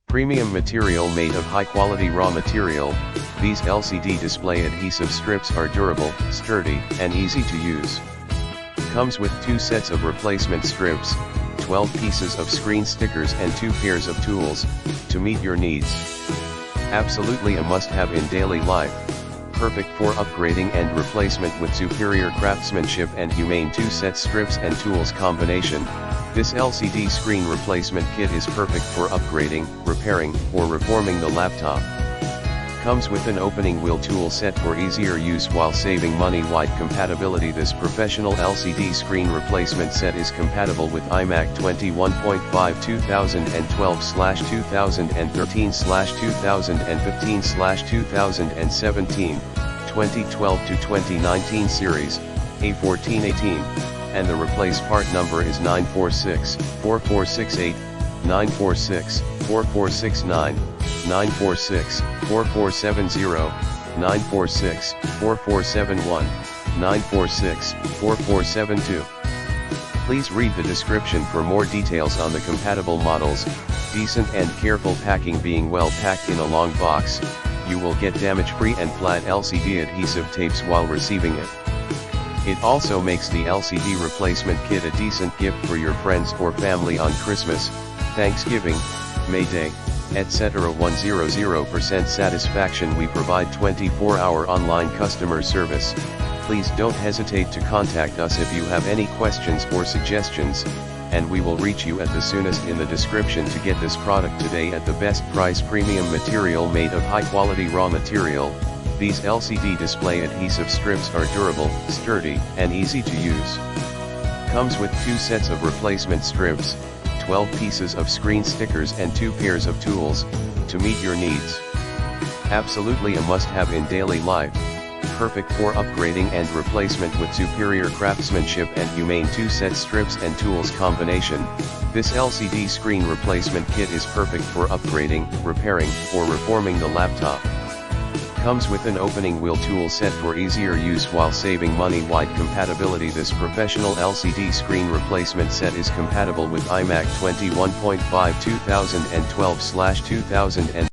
Premium material made of high-quality raw material, these LCD display adhesive strips are durable, sturdy, and easy to use. Comes with 2 sets of replacement strips, 12 pieces of screen stickers and 2 pairs of tools, to meet your needs. Absolutely a must-have in daily life. Perfect for upgrading and replacement with superior craftsmanship and humane 2-set strips and tools combination. This LCD screen replacement kit is perfect for upgrading, repairing, or reforming the laptop. Comes with an opening wheel tool set for easier use while saving money. Wide compatibility. This professional LCD screen replacement set is compatible with iMac 21.5 2012/2013/2015/2017, 2012 to 2019 series, A1418, and the replace part number is 946-4468, 946-4469, 946-4470, 946-4471, 946-4472. Please read the description for more details on the compatible models. Decent and careful packing. Being well packed in a long box, you will get damage-free and flat LCD adhesive tapes while receiving it. It also makes the LCD replacement kit a decent gift for your friends or family on Christmas, Thanksgiving, May Day, etc. 100% satisfaction. We provide 24-hour online customer service. Please don't hesitate to contact us if you have any questions or suggestions, and we will reach you at the soonest. In the description to get this product today at the best price. Premium material made of high-quality raw material. These LCD display adhesive strips are durable, sturdy, and easy to use. Comes with 2 sets of replacement strips, 12 pieces of screen stickers and 2 pairs of tools, to meet your needs. Absolutely a must-have in daily life. Perfect for upgrading and replacement with superior craftsmanship and humane 2-set strips and tools combination. This LCD screen replacement kit is perfect for upgrading, repairing, or reforming the laptop. Comes with an opening wheel tool set for easier use while saving money. Wide compatibility. This professional LCD screen replacement set is compatible with iMac 21.5 2012/2013